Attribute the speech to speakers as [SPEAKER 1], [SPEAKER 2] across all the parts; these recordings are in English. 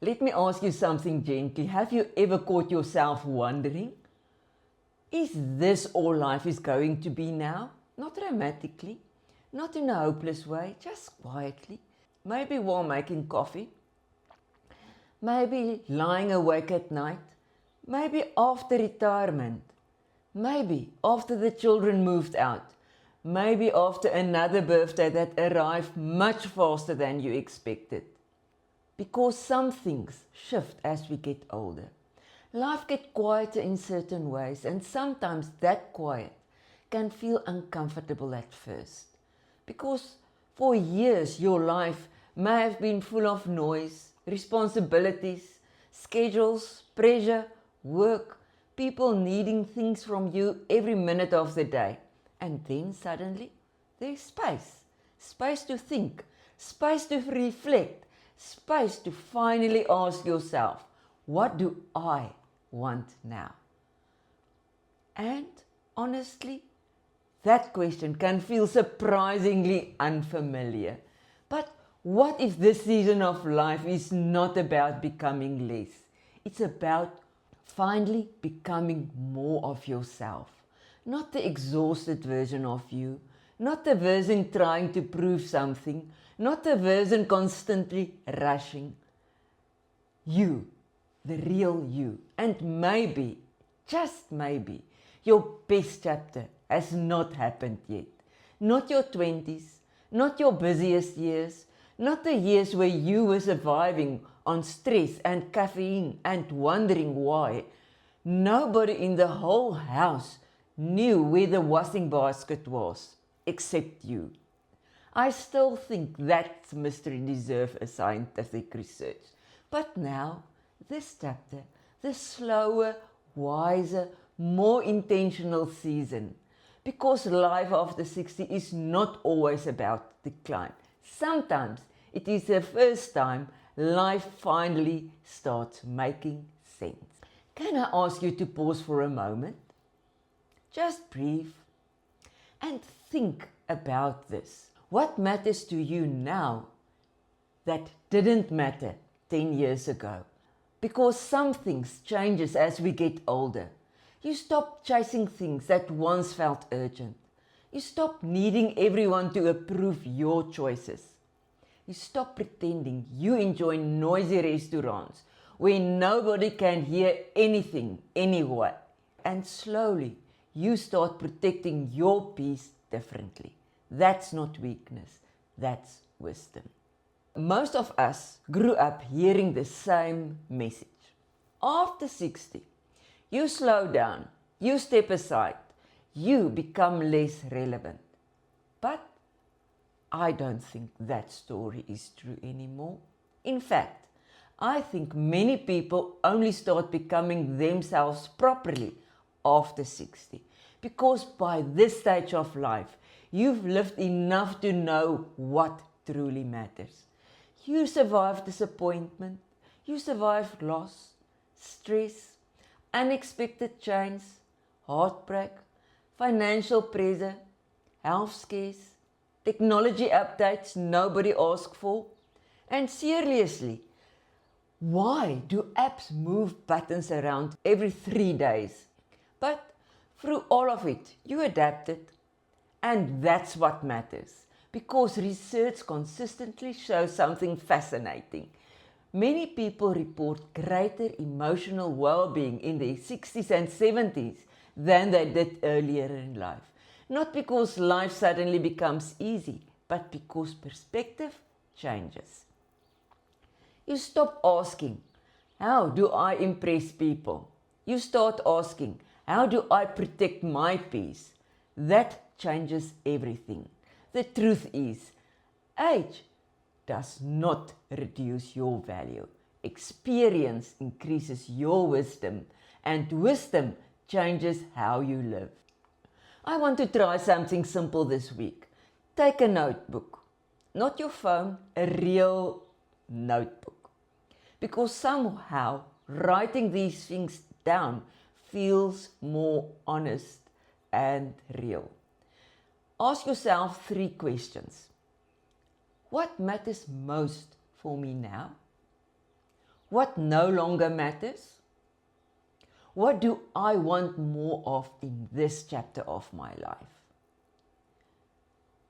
[SPEAKER 1] Let me ask you something gently. Have you ever caught yourself wondering, is this all life is going to be now? Not dramatically, not in a hopeless way, just quietly. Maybe while making coffee, maybe lying awake at night, maybe after retirement, maybe after the children moved out, maybe after another birthday that arrived much faster than you expected. Because some things shift as we get older. Life gets quieter in certain ways, and sometimes that quiet can feel uncomfortable at first. Because for years your life may have been full of noise, responsibilities, schedules, pressure, work, people needing things from you every minute of the day. And then suddenly there's space. Space to think, space to reflect, space to finally ask yourself, what do I want now? And honestly, that question can feel surprisingly unfamiliar. But what if this season of life is not about becoming less? It's about finally becoming more of yourself. Not the exhausted version of you, not the version trying to prove something, not the version constantly rushing. You, the real you. And maybe, just maybe, your best chapter has not happened yet. Not your 20s, not your busiest years, not the years where you were surviving on stress and caffeine and wondering why. Nobody in the whole house knew where the washing basket was, except you. I still think that mystery deserves a scientific research. But now, this chapter, the slower, wiser, more intentional season. Because life after 60 is not always about decline. Sometimes it is the first time life finally starts making sense. Can I ask you to pause for a moment? Just breathe and think about this. What matters to you now that didn't matter 10 years ago? Because some things changes as we get older. You stop chasing things that once felt urgent. You stop needing everyone to approve your choices. You stop pretending you enjoy noisy restaurants where nobody can hear anything anyway. And slowly, you start protecting your peace differently. That's not weakness, that's wisdom. Most of us grew up hearing the same message. After 60, you slow down, you step aside, you become less relevant. But I don't think that story is true anymore. In fact, I think many people only start becoming themselves properly after 60. Because by this stage of life, you've lived enough to know what truly matters. You survived disappointment, you survived loss, stress, unexpected change, heartbreak, financial pressure, health scares, technology updates nobody asked for. And seriously, why do apps move buttons around every 3 days? But through all of it, you adapted. And that's what matters. Because research consistently shows something fascinating. Many people report greater emotional well-being in their 60s and 70s than they did earlier in life. Not because life suddenly becomes easy, but because perspective changes. You stop asking, how do I impress people? You start asking, how do I protect my peace? That changes everything. The truth is, age does not reduce your value. Experience increases your wisdom, and wisdom changes how you live. I want to try something simple this week. Take a notebook, not your phone, a real notebook. Because somehow writing these things down feels more honest and real. Ask yourself 3 questions. What matters most for me now? What no longer matters? What do I want more of in this chapter of my life?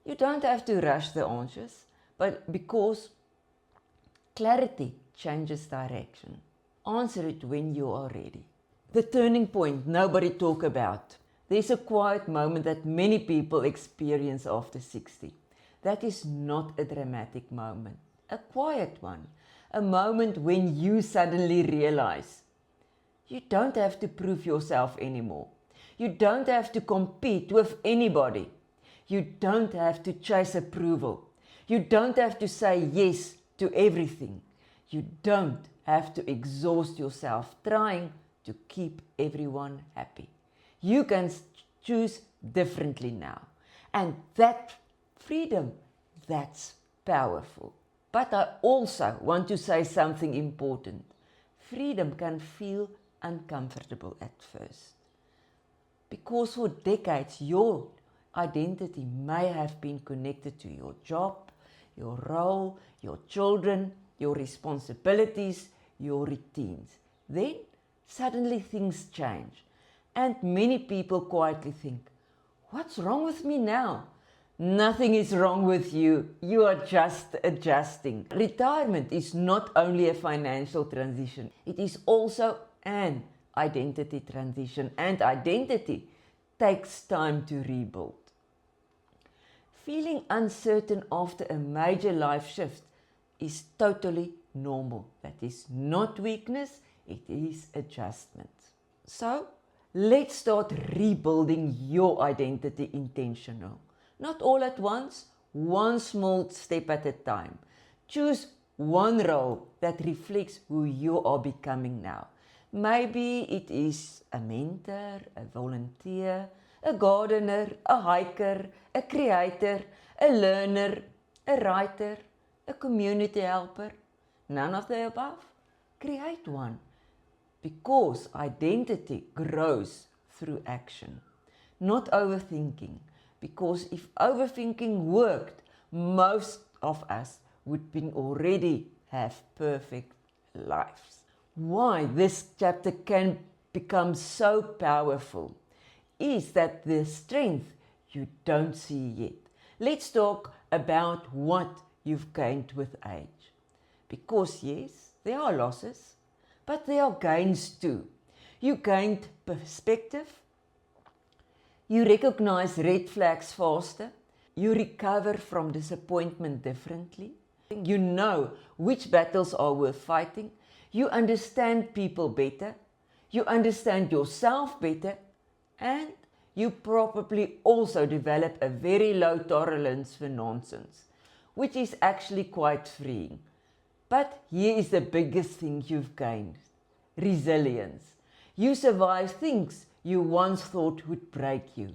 [SPEAKER 1] You don't have to rush the answers, but because clarity changes direction. Answer it when you are ready. The turning point nobody talk about. There's a quiet moment that many people experience after 60. That is not a dramatic moment, a quiet one. A moment when you suddenly realize you don't have to prove yourself anymore. You don't have to compete with anybody. You don't have to chase approval. You don't have to say yes to everything. You don't have to exhaust yourself trying to keep everyone happy. You can choose differently now. And that freedom, that's powerful. But I also want to say something important. Freedom can feel uncomfortable at first. Because for decades, your identity may have been connected to your job, your role, your children, your responsibilities, your routines. Then suddenly things change. And many people quietly think, what's wrong with me now? Nothing is wrong with you. You are just adjusting. Retirement is not only a financial transition, it is also an identity transition. And identity takes time to rebuild. Feeling uncertain after a major life shift is totally normal. That is not weakness, it is adjustment. So, let's start rebuilding your identity intentional. Not all at once, one small step at a time. Choose one role that reflects who you are becoming now. Maybe it is a mentor, a volunteer, a gardener, a hiker, a creator, a learner, a writer, a community helper. None of the above? Create one. Because identity grows through action, not overthinking. Because if overthinking worked, most of us would already have perfect lives. Why this chapter can become so powerful is that the strength you don't see yet. Let's talk about what you've gained with age. Because yes, there are losses, but there are gains too. You gained perspective. You recognize red flags faster. You recover from disappointment differently. You know which battles are worth fighting. You understand people better. You understand yourself better. And you probably also develop a very low tolerance for nonsense, which is actually quite freeing. But here is the biggest thing you've gained. Resilience. You survive things you once thought would break you.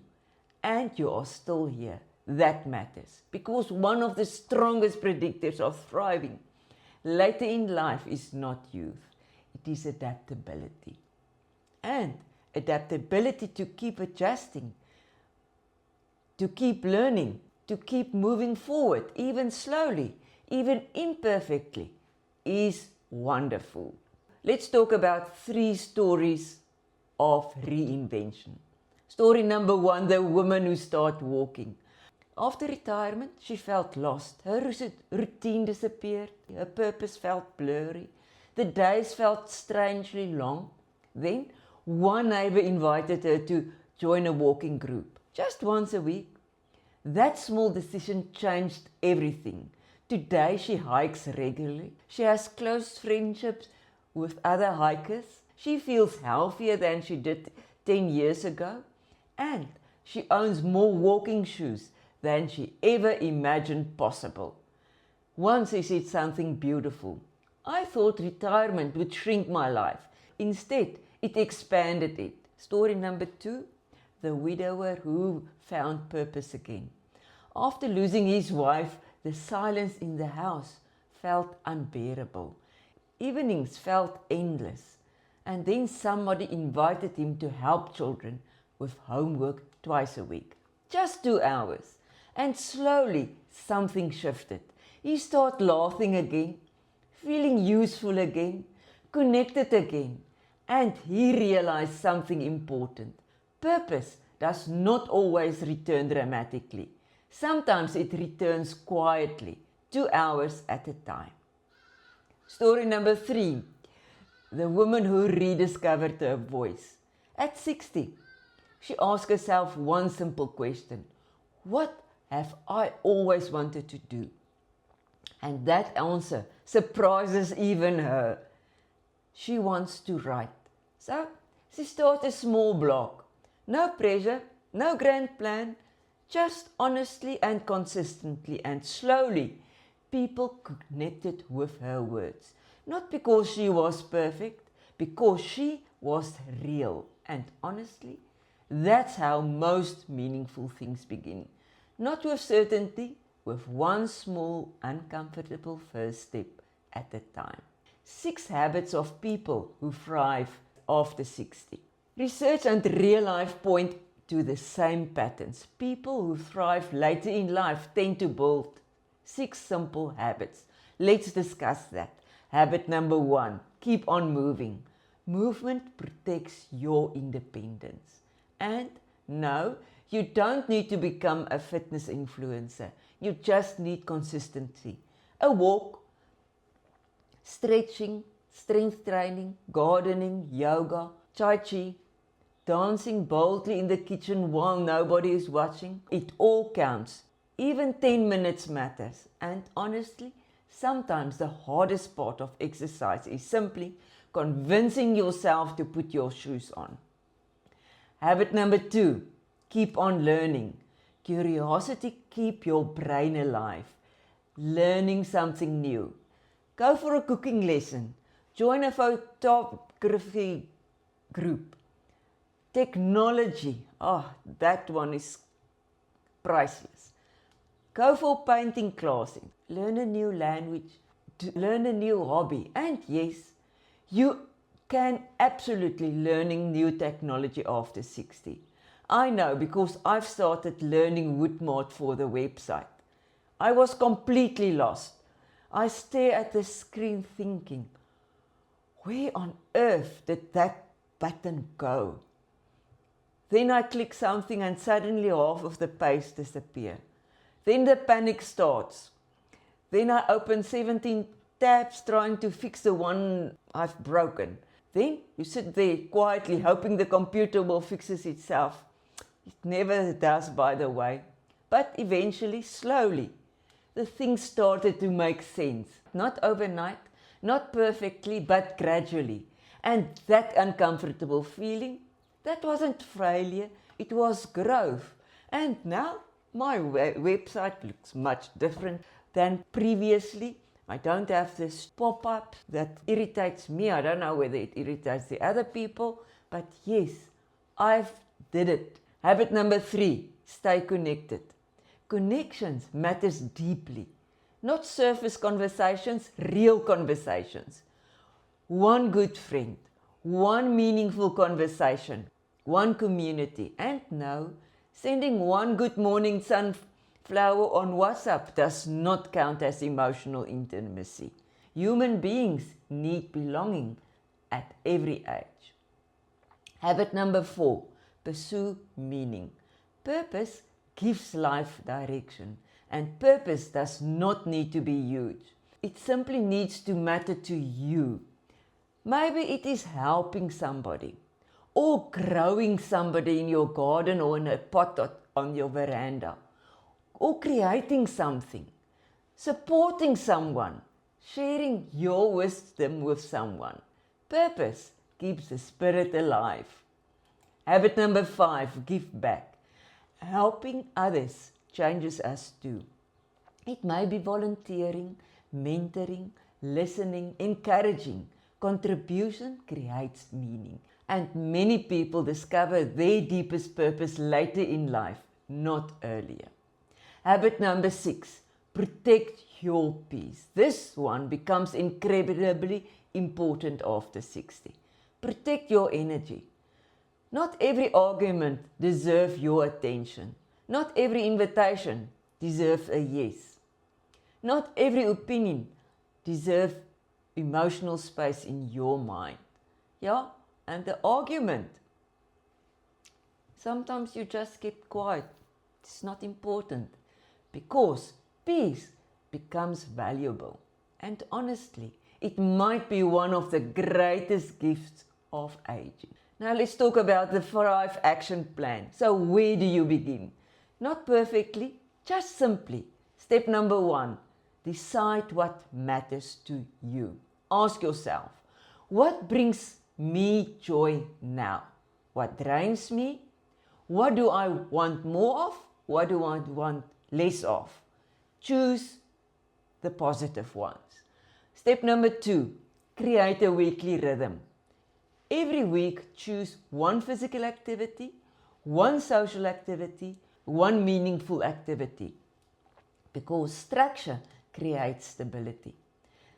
[SPEAKER 1] And you are still here. That matters. Because one of the strongest predictors of thriving later in life is not youth. It is adaptability. And adaptability to keep adjusting, to keep learning, to keep moving forward, even slowly, even imperfectly, is wonderful. Let's talk about 3 stories of reinvention. Story number 1, the woman who started walking. After retirement, she felt lost. Her routine disappeared. Her purpose felt blurry. The days felt strangely long. Then, one neighbor invited her to join a walking group, just once a week. That small decision changed everything. Today, she hikes regularly. She has close friendships with other hikers. She feels healthier than she did 10 years ago. And she owns more walking shoes than she ever imagined possible. Once he said something beautiful. I thought retirement would shrink my life. Instead, it expanded it. Story number 2, the widower who found purpose again. After losing his wife, the silence in the house felt unbearable. Evenings felt endless. And then somebody invited him to help children with homework twice a week. Just 2 hours. And slowly something shifted. He started laughing again, feeling useful again, connected again, and he realized something important. Purpose does not always return dramatically. Sometimes it returns quietly, 2 hours at a time. Story number 3. The woman who rediscovered her voice. At 60, she asked herself one simple question. What have I always wanted to do? And that answer surprises even her. She wants to write. So she starts a small blog. No pressure, no grand plan, just honestly and consistently and slowly, people connected with her words. Not because she was perfect, because she was real. And honestly, that's how most meaningful things begin. Not with certainty, with one small, uncomfortable first step at a time. 6 habits of people who thrive after 60. Research and real life point to the same patterns. People who thrive later in life tend to build 6 simple habits. Let's discuss that. Habit number 1, keep on moving. Movement protects your independence. And no, you don't need to become a fitness influencer. You just need consistency. A walk, stretching, strength training, gardening, yoga, tai chi, dancing boldly in the kitchen while nobody is watching. It all counts. Even 10 minutes matters. And honestly, sometimes the hardest part of exercise is simply convincing yourself to put your shoes on. Habit number 2, keep on learning. Curiosity keeps your brain alive. Learning something new. Go for a cooking lesson. Join a photography group. Technology, that one is priceless. Go for painting classes. Learn a new language. Learn a new hobby. And yes, you can absolutely learning new technology after 60. I know because I've started learning Woodmart for the website. I was completely lost. I stare at the screen thinking, where on earth did that button go? Then I click something and suddenly half of the page disappears. Then the panic starts. Then I open 17 tabs trying to fix the one I've broken. Then you sit there quietly hoping the computer will fix itself. It never does, by the way. But eventually, slowly, the things started to make sense. Not overnight, not perfectly, but gradually. And that uncomfortable feeling, that wasn't failure, it was growth. And now my website looks much different than previously. I don't have this pop-up that irritates me. I don't know whether it irritates the other people, but yes, I've did it. Habit number 3, stay connected. Connections matters deeply. Not surface conversations, real conversations. One good friend, one meaningful conversation, one community. And no, sending one good morning sunflower on WhatsApp does not count as emotional intimacy. Human beings need belonging at every age. Habit number 4, pursue meaning. Purpose gives life direction, and purpose does not need to be huge. It simply needs to matter to you. Maybe it is helping somebody, or growing somebody in your garden or in a pot on your veranda, or creating something, supporting someone, sharing your wisdom with someone. Purpose keeps the spirit alive. Habit number 5, give back. Helping others changes us too. It may be volunteering, mentoring, listening, encouraging. Contribution creates meaning. And many people discover their deepest purpose later in life, not earlier. Habit number 6, protect your peace. This one becomes incredibly important after 60. Protect your energy. Not every argument deserves your attention. Not every invitation deserves a yes. Not every opinion deserves emotional space in your mind. Yeah, and the argument. Sometimes you just keep quiet. It's not important because peace becomes valuable. And honestly, it might be one of the greatest gifts of aging. Now let's talk about the 5 action plan. So where do you begin? Not perfectly, just simply. Step number 1, decide what matters to you. Ask yourself, what brings me joy now? What drains me? What do I want more of? What do I want less of? Choose the positive ones. Step number 2, create a weekly rhythm. Every week, choose one physical activity, one social activity, one meaningful activity, because structure creates stability.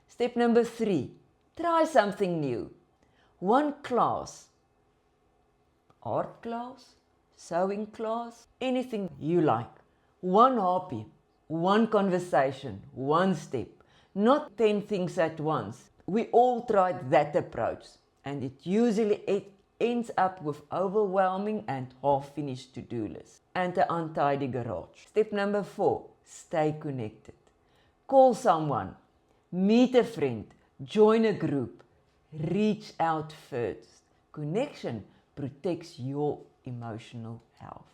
[SPEAKER 1] Step number 3, try something new. One class, art class, sewing class, anything you like. One hobby, one conversation, one step, not 10 things at once. We all tried that approach, and it usually ends up with overwhelming and half-finished to-do lists and an untidy garage. Step number 4, stay connected. Call someone, meet a friend, join a group, reach out first. Connection protects your emotional health.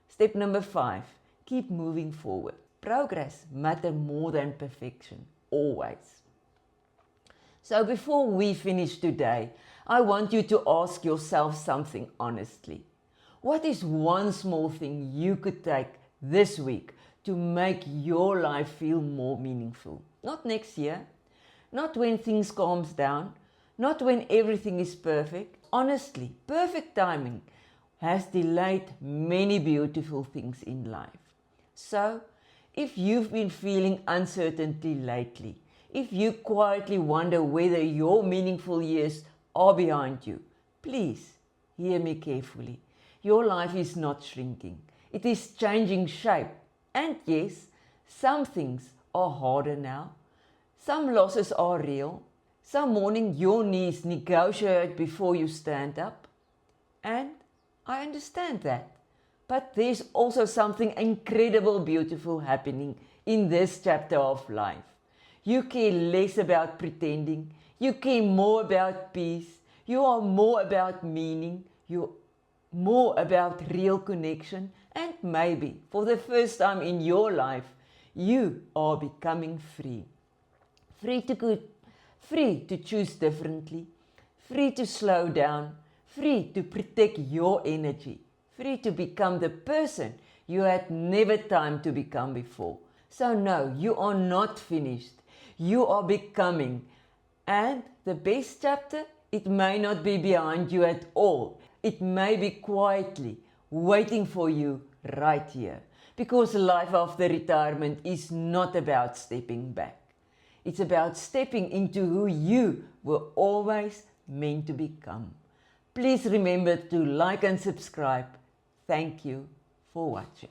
[SPEAKER 1] Step number 5, keep moving forward. Progress matters more than perfection, always. So before we finish today, I want you to ask yourself something honestly. What is one small thing you could take this week to make your life feel more meaningful? Not next year, not when things calms down, not when everything is perfect. Honestly, perfect timing has delayed many beautiful things in life. So, if you've been feeling uncertainty lately, if you quietly wonder whether your meaningful years are behind you, please hear me carefully. Your life is not shrinking. It is changing shape. And yes, some things are harder now. Some losses are real. Some morning your knees negotiate before you stand up. And I understand that. But there's also something incredible, beautiful happening in this chapter of life. You care less about pretending. You care more about peace. You are more about meaning. You're more about real connection. And maybe for the first time in your life, you are becoming free. Free to choose differently. Free to slow down. Free to protect your energy. Free to become the person you had never time to become before. So no, you are not finished. You are becoming. And the best chapter, it may not be behind you at all. It may be quietly waiting for you right here. Because life after retirement is not about stepping back. It's about stepping into who you were always meant to become. Please remember to like and subscribe. Thank you for watching.